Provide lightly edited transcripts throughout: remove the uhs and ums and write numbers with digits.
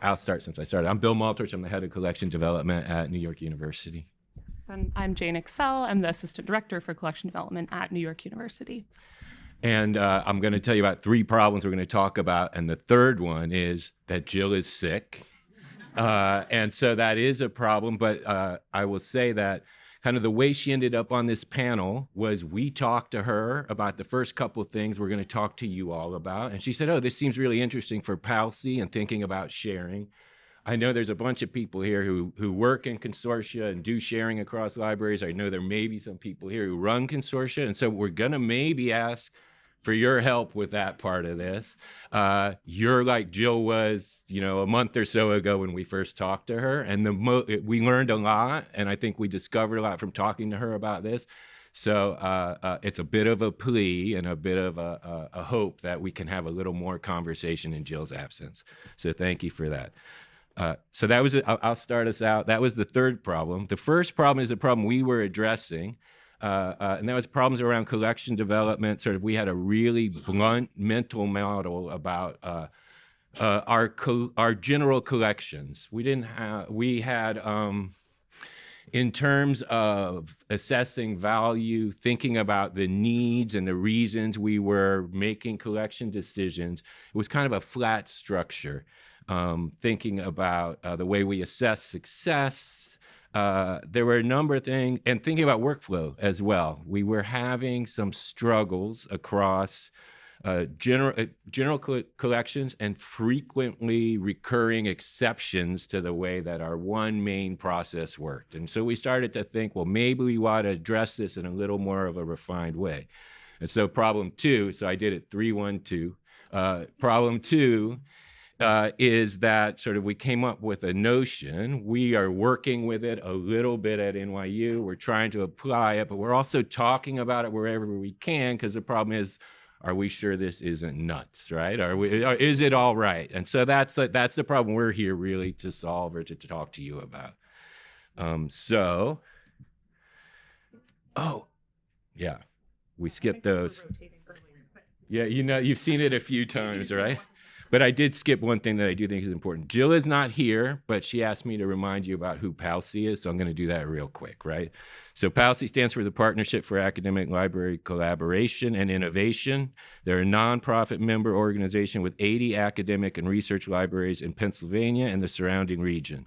I'll start since I started. I'm Bill Malters. I'm the head of collection development at New York University. And I'm Jane Excel. I'm the assistant director for collection development at New York University. And I'm going to tell you about 3 problems we're going to talk about. And the third one is that Jill is sick. And so that is a problem. But I will say that kind of the way she ended up on this panel was we talked to her about the first couple of things we're going to talk to you all about. And she said, oh, this seems really interesting for PALC and thinking about sharing. I know there's a bunch of people here who work in consortia and do sharing across libraries. I know there may be some people here who run consortia. And so we're going to maybe ask for your help with that part of this. You're like Jill was, a month or so ago when we first talked to her, and we learned a lot, and I think we discovered a lot from talking to her about this. So it's a bit of a plea and a bit of a hope that we can have a little more conversation in Jill's absence. So thank you for that. So that was, I'll start us out. That was the third problem. The first problem is a problem we were addressing. And that was problems around collection development. Sort of, we had a really blunt mental model about our general collections. We had, in terms of assessing value, thinking about the needs and the reasons we were making collection decisions, it was kind of a flat structure. Thinking about the way we assess success. There were a number of things, and thinking about workflow as well. We were having some struggles across general collections and frequently recurring exceptions to the way that our one main process worked. And so we started to think, well, maybe we ought to address this in a little more of a refined way. And so problem 2, so I did it 3-1-2. Problem 2 is that sort of we came up with a notion. We are working with it a little bit at NYU. We're trying to apply it, but we're also talking about it wherever we can, because the problem is, are we sure this isn't nuts, right? Is it all right? And so that's the problem we're here really to solve or to talk to you about. Yeah, we skipped those. Yeah, you've seen it a few times, right? But I did skip one thing that I do think is important. Jill is not here, but she asked me to remind you about who PALC is, so I'm going to do that real quick, right? So PALC stands for the Partnership for Academic Library Collaboration and Innovation. They're a nonprofit member organization with 80 academic and research libraries in Pennsylvania and the surrounding region.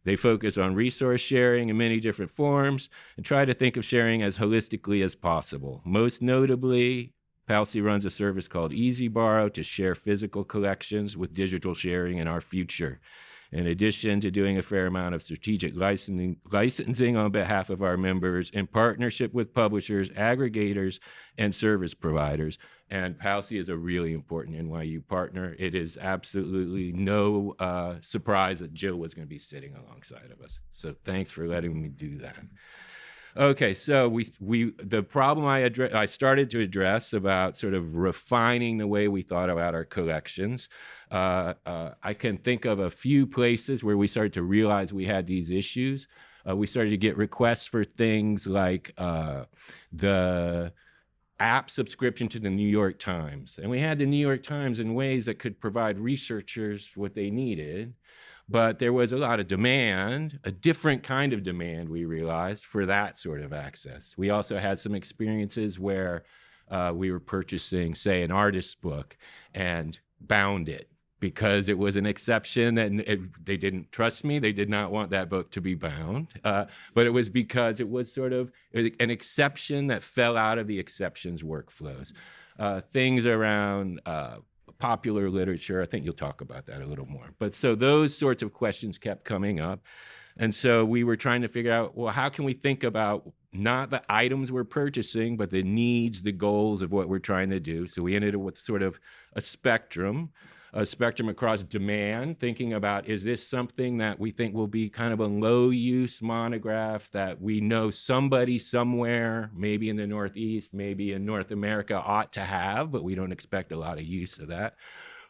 They focus on resource sharing in many different forms and try to think of sharing as holistically as possible. Most notably, PALC runs a service called Easy Borrow to share physical collections with digital sharing in our future. In addition to doing a fair amount of strategic licensing on behalf of our members in partnership with publishers, aggregators, and service providers. And PALC is a really important NYU partner. It is absolutely no surprise that Jill was going to be sitting alongside of us. So thanks for letting me do that. Okay, so the problem I started to address about sort of refining the way we thought about our collections. I can think of a few places where we started to realize we had these issues. We started to get requests for things like the app subscription to the New York Times. And we had the New York Times in ways that could provide researchers what they needed. But there was a lot of demand, a different kind of demand, we realized, for that sort of access. We also had some experiences where we were purchasing, say, an artist's book and bound it because it was an exception and they didn't trust me. They did not want that book to be bound. But it was because it was sort of an exception that fell out of the exceptions workflows. Things around popular literature. I think you'll talk about that a little more. But so those sorts of questions kept coming up. And so we were trying to figure out, well, how can we think about not the items we're purchasing, but the needs, the goals of what we're trying to do. So we ended up with sort of a spectrum across demand, thinking about, is this something that we think will be kind of a low-use monograph that we know somebody somewhere, maybe in the Northeast, maybe in North America, ought to have, but we don't expect a lot of use of that?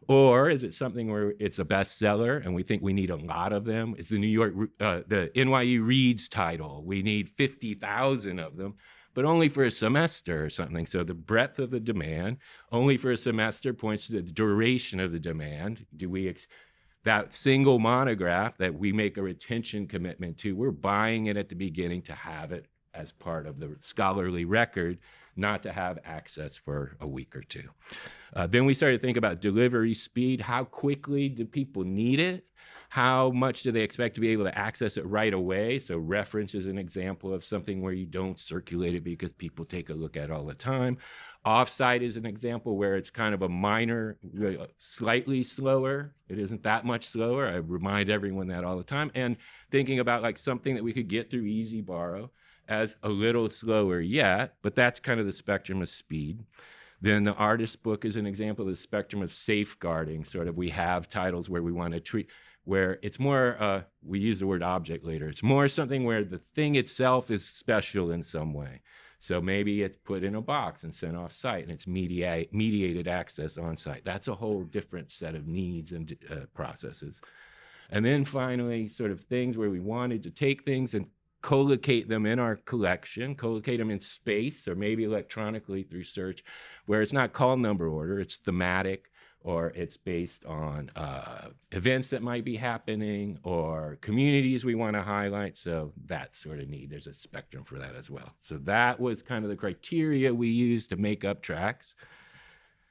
Or is it something where it's a bestseller and we think we need a lot of them? It's the NYU Reads title. We need 50,000 of them, but only for a semester or something. So the breadth of the demand, only for a semester, points to the duration of the demand. that single monograph that we make a retention commitment to, we're buying it at the beginning to have it as part of the scholarly record, not to have access for a week or two. Then we started to think about delivery speed. How quickly do people need it? How much do they expect to be able to access it right away? So reference is an example of something where you don't circulate it because people take a look at it all the time. Offsite is an example where it's kind of a minor, slightly slower. It isn't that much slower. I remind everyone that all the time. And thinking about like something that we could get through Easy Borrow as a little slower yet, but that's kind of the spectrum of speed. Then the artist book is an example of the spectrum of safeguarding. Sort of we have titles where we want to treat, where it's more, we use the word object later. It's more something where the thing itself is special in some way. So maybe it's put in a box and sent off site and it's mediated access on site. That's a whole different set of needs and processes. And then finally, sort of things where we wanted to take things and collocate them in our collection, collocate them in space or maybe electronically through search, where it's not call number order, it's thematic, or it's based on events that might be happening or communities we want to highlight. So that sort of need, there's a spectrum for that as well. So that was kind of the criteria we used to make up tracks.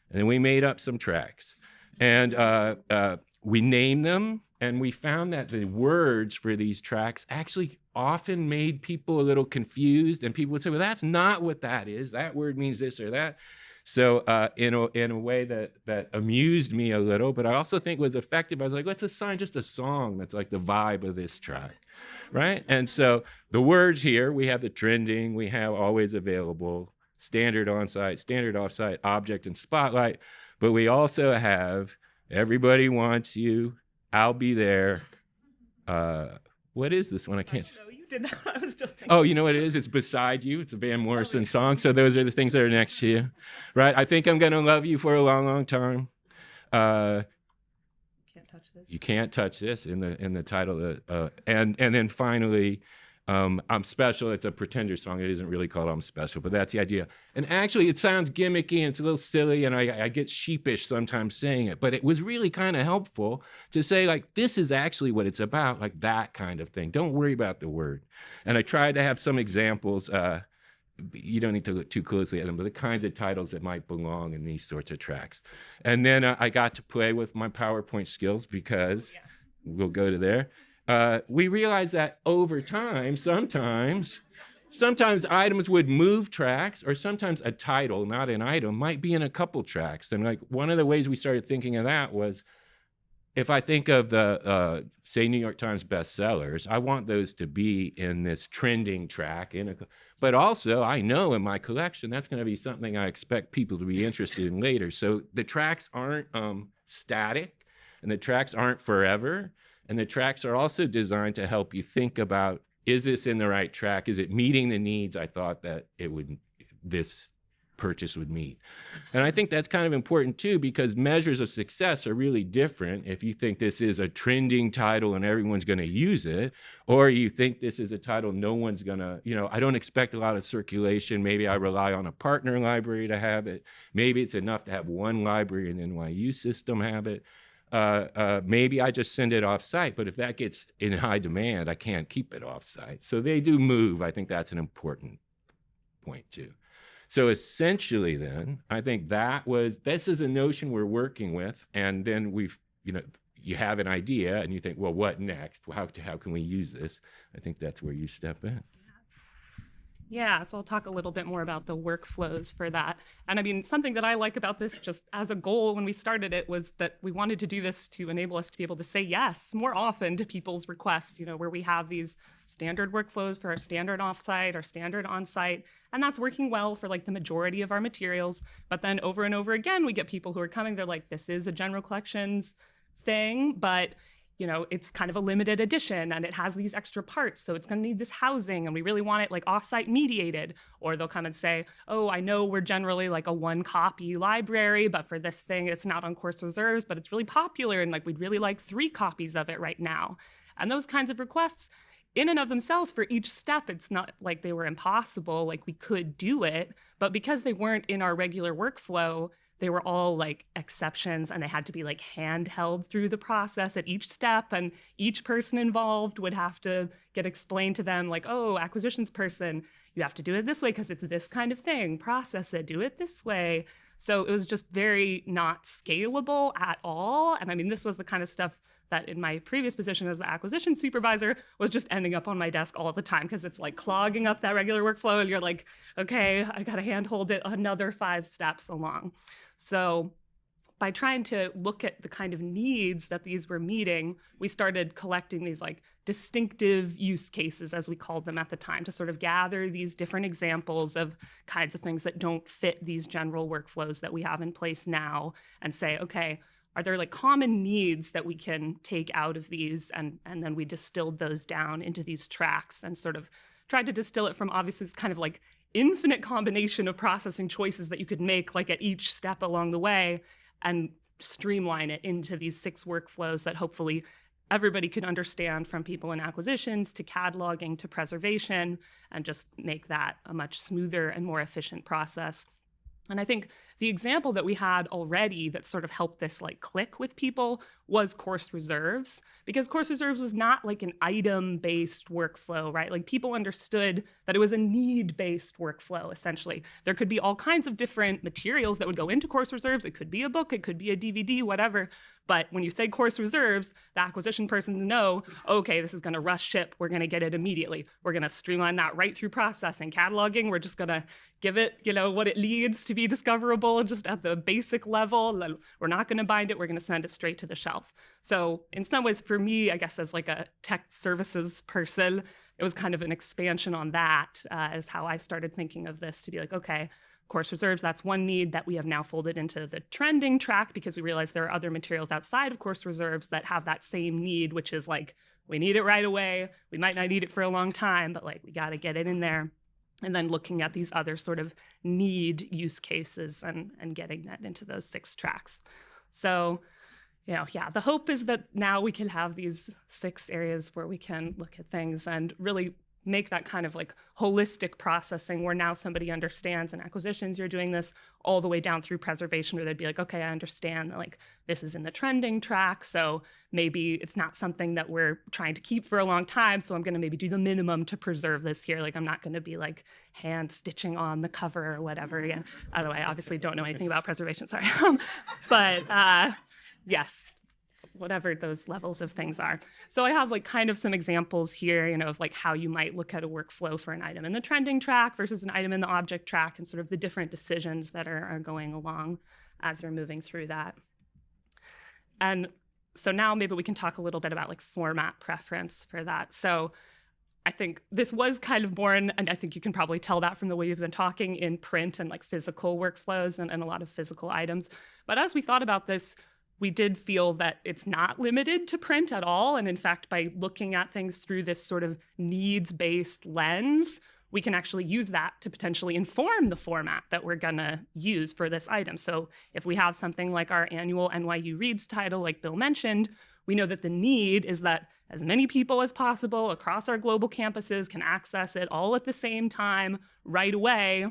And then we made up some tracks. And we named them, and we found that the words for these tracks actually often made people a little confused, and people would say, well, that's not what that is. That word means this or that. So in a way that amused me a little, but I also think was effective, I was like, let's assign just a song that's like the vibe of this track, right? And so the words here, we have the trending, we have always available, standard on-site, standard off-site, object, and spotlight, but we also have everybody wants you, I'll be there. What is this one? I can't. No, you did that. I was just thinking. Oh, you know what it is? It's Beside You. It's a Van Morrison song. So those are the things that are next to you, right? I think I'm going to love you for a long, long time. Can't touch this. You can't touch this in the title. And then finally, I'm Special. It's a Pretender song. It isn't really called I'm Special, but that's the idea. And actually, it sounds gimmicky and it's a little silly, and I get sheepish sometimes saying it, but it was really kind of helpful to say, like, this is actually what it's about, like that kind of thing. Don't worry about the word. And I tried to have some examples. You don't need to look too closely at them, but the kinds of titles that might belong in these sorts of tracks. And then I got to play with my PowerPoint skills because we'll go to there. We realized that over time, sometimes items would move tracks, or sometimes a title, not an item, might be in a couple tracks. And like one of the ways we started thinking of that was, if I think of the, say, New York Times bestsellers, I want those to be in this trending track. But also, I know in my collection, that's going to be something I expect people to be interested in later. So the tracks aren't static, and the tracks aren't forever. And the tracks are also designed to help you think about, is this in the right track? Is it meeting the needs I thought that this purchase would meet? And I think that's kind of important too, because measures of success are really different if you think this is a trending title and everyone's going to use it, or you think this is a title no one's going to, I don't expect a lot of circulation. Maybe I rely on a partner library to have it. Maybe it's enough to have one library in the NYU system have it. Maybe I just send it off site, but if that gets in high demand, I can't keep it off site. So they do move. I think that's an important point too. So essentially then, I think this is a notion we're working with. And then you have an idea and you think, well, what next? How can we use this? I think that's where you step in. Yeah, so I'll talk a little bit more about the workflows for that. And I mean, something that I like about this, just as a goal when we started it, was that we wanted to do this to enable us to be able to say yes more often to people's requests, where we have these standard workflows for our standard offsite, our standard onsite, and that's working well for like the majority of our materials. But then over and over again, we get people who are coming, they're like, this is a general collections thing, but it's kind of a limited edition and it has these extra parts, so it's going to need this housing and we really want it like offsite mediated. Or they'll come and say, oh, I know we're generally like a 1-copy library, but for this thing, it's not on course reserves, but it's really popular and like we'd really like 3 copies of it right now. And those kinds of requests, in and of themselves, for each step, it's not like they were impossible, like we could do it, but because they weren't in our regular workflow, they were all like exceptions, and they had to be like handheld through the process at each step. And each person involved would have to get explained to them like, oh, acquisitions person, you have to do it this way because it's this kind of thing. Process it, do it this way. So it was just very not scalable at all. And I mean, this was the kind of stuff that in my previous position as the acquisition supervisor was just ending up on my desk all the time because it's like clogging up that regular workflow. And you're like, okay, I got to handhold it another 5 steps along. So by trying to look at the kind of needs that these were meeting, we started collecting these like distinctive use cases, as we called them at the time, to sort of gather these different examples of kinds of things that don't fit these general workflows that we have in place now, and say, okay, are there like common needs that we can take out of these? And then we distilled those down into these tracks and sort of tried to distill it from obviously this kind of like infinite combination of processing choices that you could make like at each step along the way, and streamline it into these 6 workflows that hopefully everybody could understand, from people in acquisitions to cataloging to preservation, and just make that a much smoother and more efficient process. And I think the example that we had already that sort of helped this like click with people was course reserves, because course reserves was not like an item-based workflow, right? Like people understood that it was a need-based workflow, essentially. There could be all kinds of different materials that would go into course reserves. It could be a book, it could be a DVD, whatever. But when you say course reserves, the acquisition persons know, okay, this is going to rush ship. We're going to get it immediately. We're going to streamline that right through processing. Cataloging, we're just going to give it, what it needs to be discoverable just at the basic level. We're not going to bind it. We're going to send it straight to the shelf. So in some ways, for me, I guess as like a tech services person, it was kind of an expansion on that as how I started thinking of this, to be like, okay, course reserves, that's one need that we have now folded into the trending track, because we realize there are other materials outside of course reserves that have that same need, which is like, we need it right away. We might not need it for a long time, but like we got to get it in there. And then looking at these other sort of need use cases and getting that into those 6 tracks. So, the hope is that now we can have these 6 areas where we can look at things and really make that kind of like holistic processing, where now somebody understands in acquisitions you're doing this, all the way down through preservation, where they'd be like, okay, I understand like this is in the trending track, so maybe it's not something that we're trying to keep for a long time, so I'm going to maybe do the minimum to preserve this here. Like I'm not going to be like hand stitching on the cover or whatever. Again, although I obviously don't know anything about preservation, sorry. But yes, whatever those levels of things are. So I have like kind of some examples here, of like how you might look at a workflow for an item in the trending track versus an item in the object track, and sort of the different decisions that are going along as you're moving through that. And so now maybe we can talk a little bit about like format preference for that. So I think this was kind of born, and I think you can probably tell that from the way you've been talking, in print and like physical workflows and a lot of physical items. But as we thought about this, we did feel that it's not limited to print at all. And in fact, by looking at things through this sort of needs-based lens, we can actually use that to potentially inform the format that we're gonna use for this item. So if we have something like our annual NYU Reads title, like Bill mentioned, we know that the need is that as many people as possible across our global campuses can access it all at the same time right away.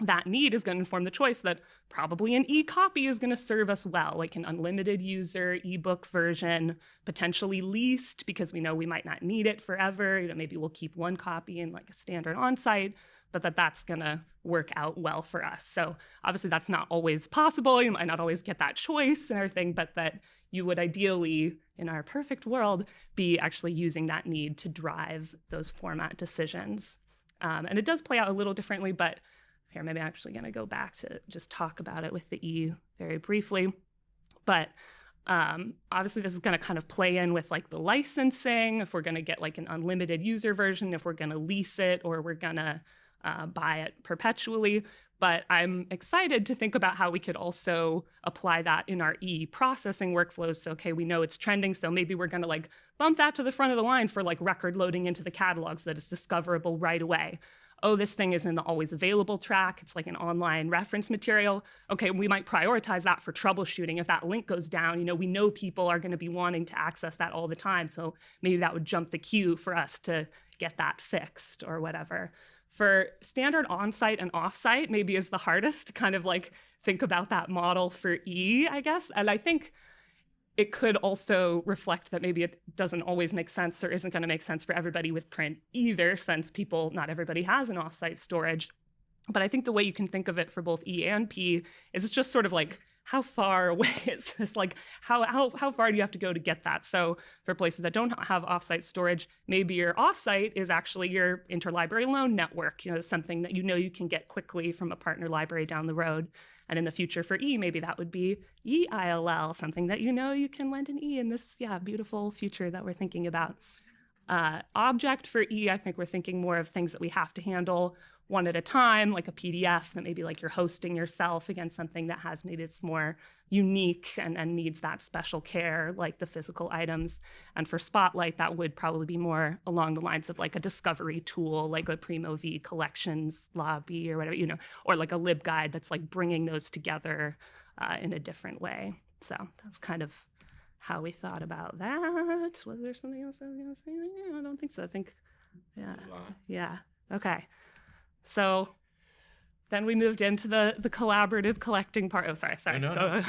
That need is going to inform the choice that probably an e-copy is going to serve us well, like an unlimited user ebook version, potentially leased because we know we might not need it forever. Maybe we'll keep one copy in like a standard on-site, but that's going to work out well for us. So obviously that's not always possible. You might not always get that choice and everything, but that you would ideally, in our perfect world, be actually using that need to drive those format decisions. And it does play out a little differently, but here, maybe I'm actually going to go back to just talk about it with the E very briefly. But obviously, this is going to kind of play in with like the licensing, if we're going to get like an unlimited user version, if we're going to lease it, or we're going to buy it perpetually. But I'm excited to think about how we could also apply that in our e-processing workflows. So, okay, we know it's trending, so maybe we're going to like bump that to the front of the line for like record loading into the catalog so that it's discoverable right away. Oh, this thing is in the always available track. It's like an online reference material. Okay, we might prioritize that for troubleshooting. If that link goes down, we know people are going to be wanting to access that all the time. So maybe that would jump the queue for us to get that fixed or whatever. For standard on-site and off-site maybe is the hardest to kind of like think about that model for E, I guess. And I think it could also reflect that maybe it doesn't always make sense or isn't going to make sense for everybody with print either, since not everybody has an off-site storage. But I think the way you can think of it for both E and P is it's just sort of like, how far away is this? Like, how far do you have to go to get that? So for places that don't have offsite storage, maybe your offsite is actually your interlibrary loan network, something that you can get quickly from a partner library down the road. And in the future for E, maybe that would be EILL, something that you can lend an E in this beautiful future that we're thinking about. Object for E, I think we're thinking more of things that we have to handle one at a time, like a PDF that maybe like you're hosting yourself against something that has maybe it's more unique and needs that special care, like the physical items. And for Spotlight, that would probably be more along the lines of like a discovery tool, like a Primo V collections lobby or whatever, or like a LibGuide that's like bringing those together in a different way. So that's kind of how we thought about that. Was there something else I was going to say? I don't think so. I think, yeah. Okay. So then we moved into the collaborative collecting part. Oh, sorry. No.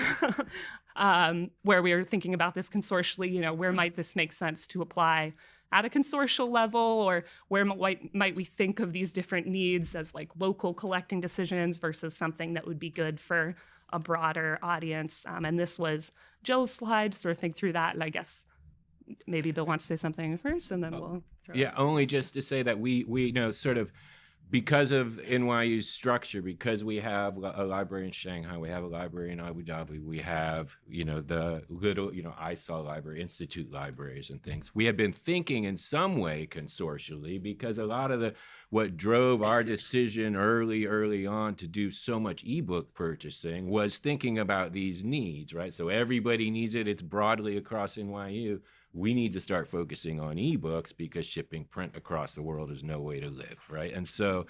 Where we were thinking about this consortially, where might this make sense to apply at a consortial level, or where might we think of these different needs as like local collecting decisions versus something that would be good for a broader audience. And this was Jill's slide, sort of think through that. And I guess maybe Bill wants to say something first, and then we'll throw it. Only just to say that we sort of, because of NYU's structure, because we have a library in Shanghai, we have a library in Abu Dhabi, we have, the little, ISOL library, institute libraries and things. We have been thinking in some way consortially, because a lot of what drove our decision early on to do so much ebook purchasing was thinking about these needs, right? So everybody needs it. It's broadly across NYU. We need to start focusing on ebooks because shipping print across the world is no way to live, right? And so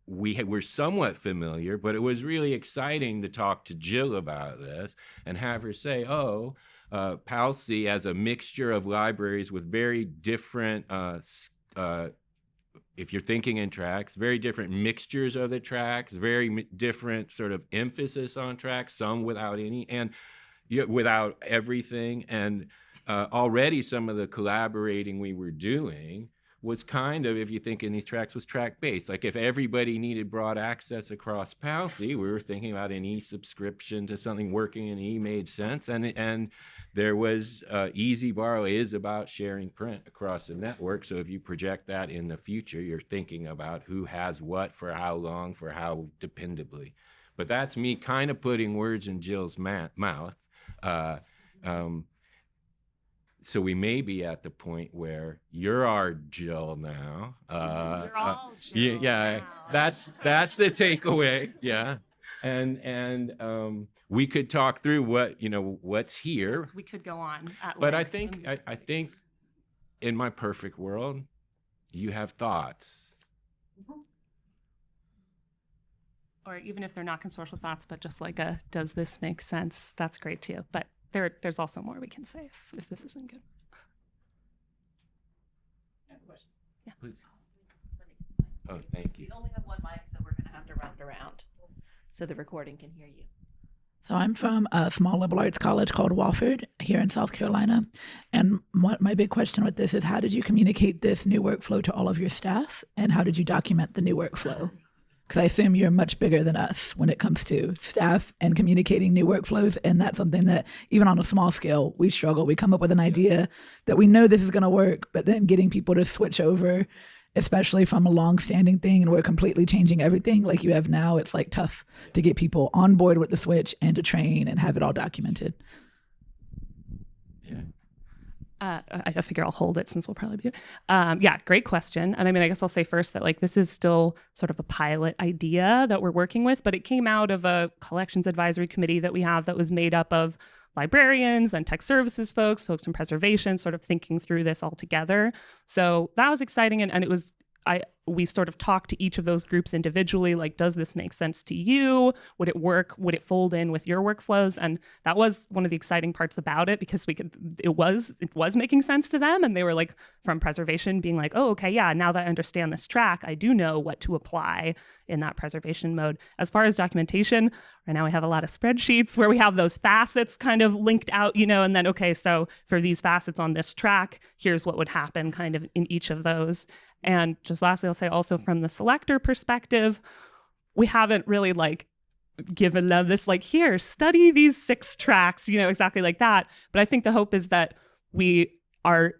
we're somewhat familiar, but it was really exciting to talk to Jill about this and have her say, PALC as a mixture of libraries with very different, if you're thinking in tracks, very different mixtures of the tracks, very different sort of emphasis on tracks, some without any, and without everything. And already some of the collaborating we were doing was kind of, if you think in these tracks, was track-based. Like if everybody needed broad access across PALC, we were thinking about an e-subscription to something working in E made sense. And there was Easy Borrow is about sharing print across the network. So if you project that in the future, you're thinking about who has what, for how long, for how dependably. But that's me kind of putting words in Jill's mouth. So we may be at the point where you're our Jill now. You're all Jill now. That's the takeaway. Yeah, and we could talk through what's here. We could go on. But I think in my perfect world, you have thoughts. Or even if they're not consortial thoughts, but just like does this make sense? That's great too. But there's also more we can say if this isn't good. I have a question. Yeah. Please. Oh, thank you. We only have one mic, so we're going to have to round around so the recording can hear you. So I'm from a small liberal arts college called Wofford here in South Carolina. And my big question with this is, how did you communicate this new workflow to all of your staff? And how did you document the new workflow? Because I assume you're much bigger than us when it comes to staff and communicating new workflows. And that's something that even on a small scale, we struggle. We come up with an idea that we know this is going to work, but then getting people to switch over, especially from a long-standing thing, and we're completely changing everything like you have now, it's like tough to get people on board with the switch and to train and have it all documented. I figure I'll hold it since we'll probably be. Yeah, great question. And I mean, I guess I'll say first that like this is still sort of a pilot idea that we're working with, but it came out of a collections advisory committee that we have that was made up of librarians and tech services folks from preservation, sort of thinking through this all together. So that was exciting. And it was we sort of talk to each of those groups individually, like, does this make sense to you? Would it work? Would it fold in with your workflows? And that was one of the exciting parts about it, because it was making sense to them. And they were like, from preservation, being like, oh, okay, yeah, now that I understand this track, I do know what to apply in that preservation mode. As far as documentation, right now we have a lot of spreadsheets where we have those facets kind of linked out, and then, okay, so for these facets on this track, here's what would happen kind of in each of those. And just lastly, I'll say also from the selector perspective, we haven't really like given them this like, here, study these 6 tracks, exactly like that. But I think the hope is that we are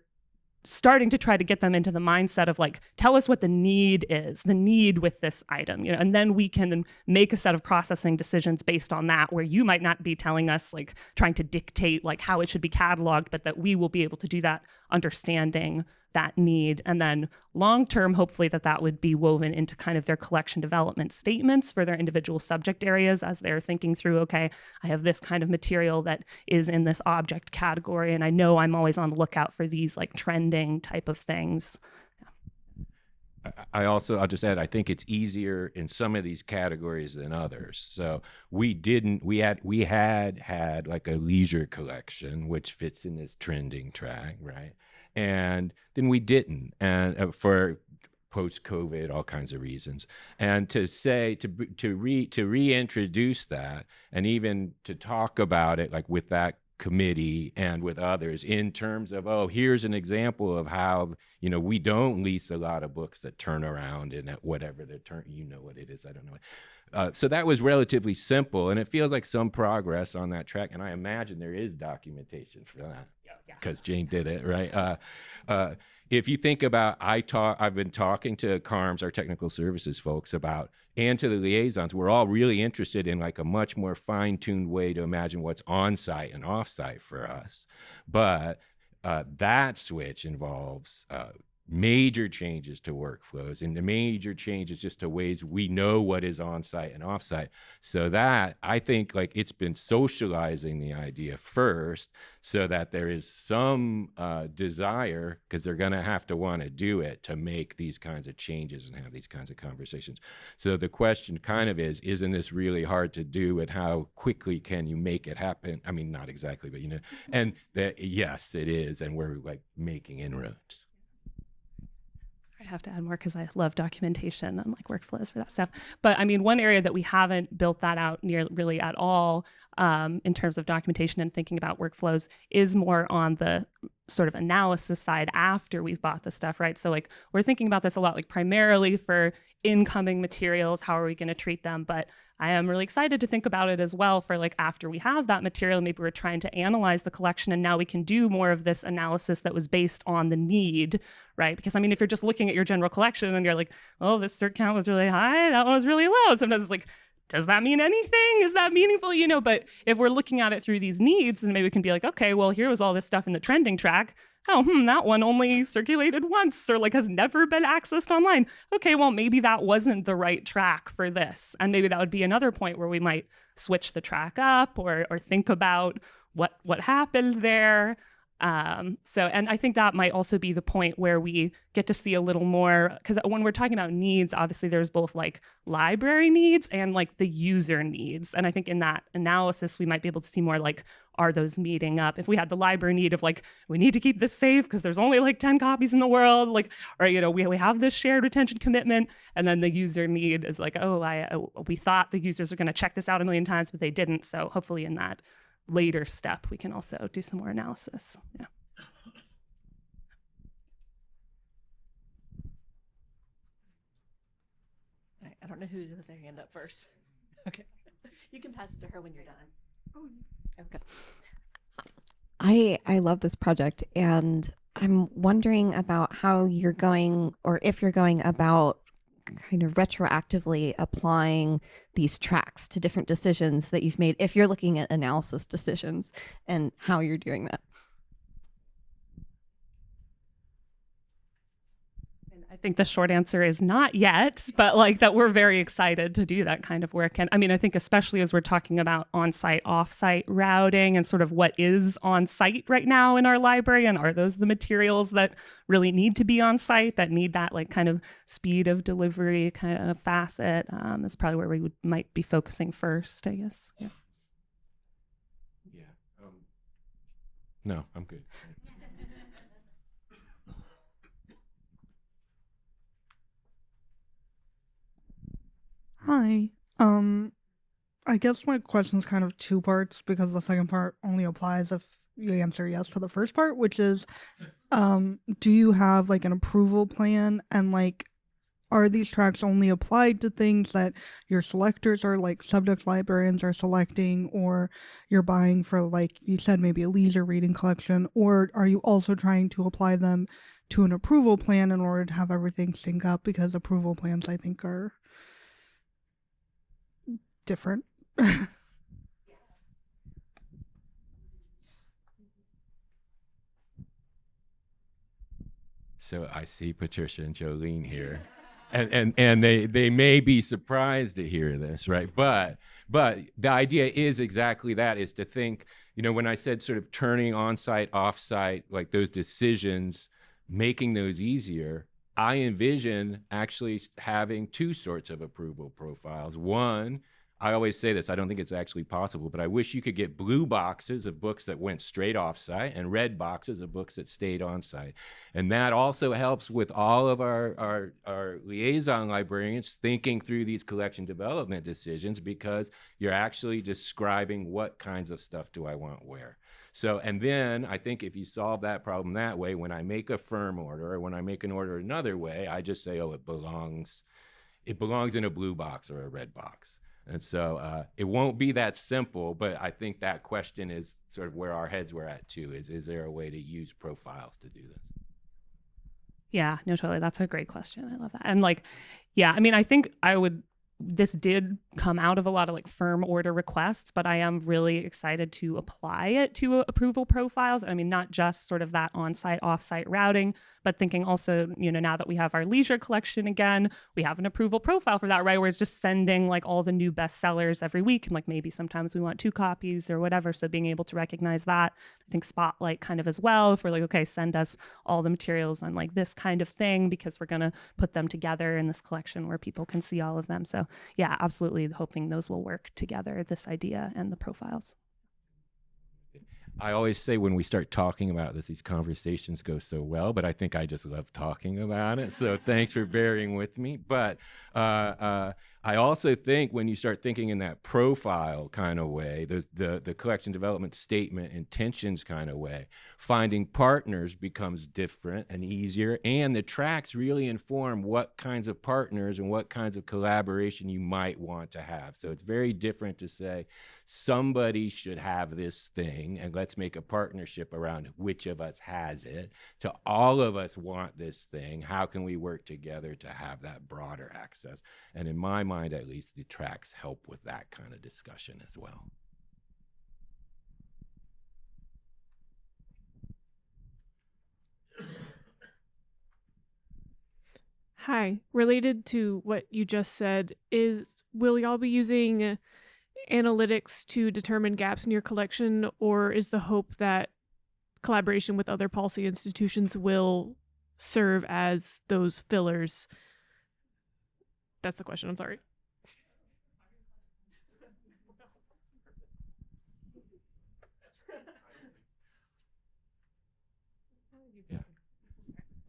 starting to try to get them into the mindset of like, tell us what the need is, the need with this item, and then we can make a set of processing decisions based on that, where you might not be telling us, like, trying to dictate like how it should be cataloged, but that we will be able to do that, understanding that need. And then long term, hopefully that would be woven into kind of their collection development statements for their individual subject areas, as they're thinking through, okay, I have this kind of material that is in this object category, and I know I'm always on the lookout for these like trending type of things. I'll just add, I think it's easier in some of these categories than others. So we had like a leisure collection, which fits in this trending track, right? And then we didn't, and for post-COVID, all kinds of reasons. And to say, to reintroduce that, and even to talk about it like with that committee and with others in terms of, oh, here's an example of how, we don't lease a lot of books that turn around and whatever the turn, what it is, I don't know. So that was relatively simple, and it feels like some progress on that track. And I imagine there is documentation for that, because Jane did it, right? If you think about, I've been talking to CARMS, our technical services folks, about, and to the liaisons, we're all really interested in like a much more fine-tuned way to imagine what's on-site and off-site for us. But that switch involves major changes to workflows and the major changes just to ways we know what is on-site and off-site. So that, I think, like, it's been socializing the idea first so that there is some desire, because they're going to have to want to do it, to make these kinds of changes and have these kinds of conversations. So the question kind of is, isn't this really hard to do, and how quickly can you make it happen? I mean, not exactly, but and yes, it is, and we're like making inroads. I have to add more because I love documentation and like workflows for that stuff. But I mean, one area that we haven't built that out really at all in terms of documentation and thinking about workflows is more on the sort of analysis side after we've bought the stuff, right? So like, we're thinking about this a lot, like primarily for incoming materials, how are we going to treat them? But I am really excited to think about it as well for like, after we have that material, maybe we're trying to analyze the collection, and now we can do more of this analysis that was based on the need, right? Because I mean, if you're just looking at your general collection and you're like, oh, this cert count was really high, that one was really low, sometimes it's like, does that mean anything? Is that meaningful? But if we're looking at it through these needs, then maybe we can be like, okay, well, here was all this stuff in the trending track. Oh, that one only circulated once, or like has never been accessed online. Okay, well, maybe that wasn't the right track for this. And maybe that would be another point where we might switch the track up or think about what happened there. And I think that might also be the point where we get to see a little more, because when we're talking about needs, obviously there's both like library needs and like the user needs. And I think in that analysis, we might be able to see more like, are those meeting up? If we had the library need of like, we need to keep this safe because there's only like 10 copies in the world, like, or, we have this shared retention commitment. And then the user need is like, we thought the users are going to check this out a million times, but they didn't. So hopefully in that later step, we can also do some more analysis. Yeah. I don't know who put their hand up first. Okay. You can pass it to her when you're done. Oh, okay. I love this project, and I'm wondering about how you're going, or if you're going about kind of retroactively applying these tracks to different decisions that you've made, if you're looking at analysis decisions, and how you're doing that. And think the short answer is not yet, but like that we're very excited to do that kind of work. And I mean, I think especially as we're talking about on-site, off-site routing and sort of what is on-site right now in our library, and are those the materials that really need to be on-site, that need that like kind of speed of delivery kind of facet, is probably where we might be focusing first, I guess. Yeah. Yeah. No, I'm good. Hi. I guess my question is kind of two parts because the second part only applies if you answer yes to the first part, which is, do you have like an approval plan, and like, are these tracks only applied to things that your selectors or like subject librarians are selecting, or you're buying for, like you said, maybe a leisure reading collection, or are you also trying to apply them to an approval plan in order to have everything sync up? Because approval plans, I think, are different. So I see Patricia and Jolene here. And they may be surprised to hear this, right? But the idea is exactly that, is to think, you know, when I said sort of turning on-site, off-site, like those decisions, making those easier, I envision actually having two sorts of approval profiles. One, I always say this, I don't think it's actually possible, but I wish you could get blue boxes of books that went straight off-site and red boxes of books that stayed on-site. And that also helps with all of our liaison librarians thinking through these collection development decisions, because you're actually describing what kinds of stuff do I want where. So, and then I think if you solve that problem that way, when I make a firm order, or when I make an order another way, I just say, oh, it belongs in a blue box or a red box. And so it won't be that simple, but I think that question is sort of where our heads were at too, is there a way to use profiles to do this? Yeah, no, totally. That's a great question. I love that. And like, yeah, I mean, I think this did come out of a lot of like firm order requests, but I am really excited to apply it to approval profiles. I mean, not just sort of that on-site, off-site routing, but thinking also, you know, now that we have our leisure collection again, we have an approval profile for that, right? Where it's just sending like all the new bestsellers every week. And like maybe sometimes we want 2 copies or whatever. So being able to recognize that, I think Spotlight kind of as well, if we're like, okay, send us all the materials on like this kind of thing, because we're going to put them together in this collection where people can see all of them. So yeah, absolutely hoping those will work together, this idea and the profiles. I always say when we start talking about this, these conversations go so well, but I think I just love talking about it. So thanks for bearing with me. But I also think when you start thinking in that profile kind of way, the collection development statement intentions kind of way, finding partners becomes different and easier. And the tracks really inform what kinds of partners and what kinds of collaboration you might want to have. So it's very different to say somebody should have this thing and let's make a partnership around which of us has it, to all of us want this thing. How can we work together to have that broader access? And in my mind, at least, the tracks help with that kind of discussion as well. Hi, related to what you just said, will y'all be using analytics to determine gaps in your collection, or is the hope that collaboration with other policy institutions will serve as those fillers? That's the question. I'm sorry.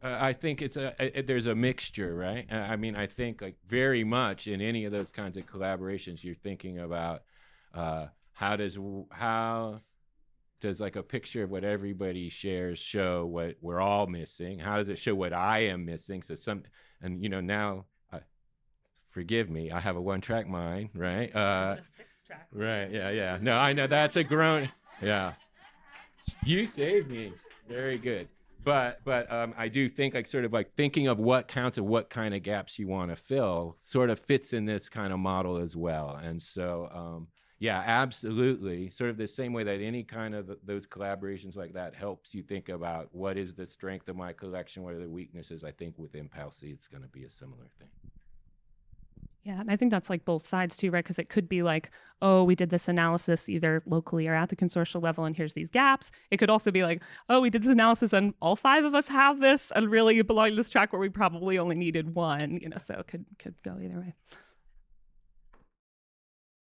I think there's a mixture, right? I mean, I think like very much in any of those kinds of collaborations, you're thinking about how does like a picture of what everybody shares show what we're all missing? How does it show what I am missing? So and you know, now, forgive me, I have a 1-track mind, right? A 6-track. Right, yeah. No, I know that's a grown, yeah. You saved me, very good. But I do think like sort of like thinking of what counts and what kind of gaps you want to fill sort of fits in this kind of model as well. And so, Yeah, absolutely. Sort of the same way that any kind of those collaborations like that helps you think about what is the strength of my collection, what are the weaknesses. I think with Impulse, it's going to be a similar thing. Yeah, and I think that's like both sides too, right? Because it could be like, oh, we did this analysis either locally or at the consortial level, and here's these gaps. It could also be like, oh, we did this analysis and all 5 of us have this and really belong to this track where we probably only needed one, you know, so it could go either way.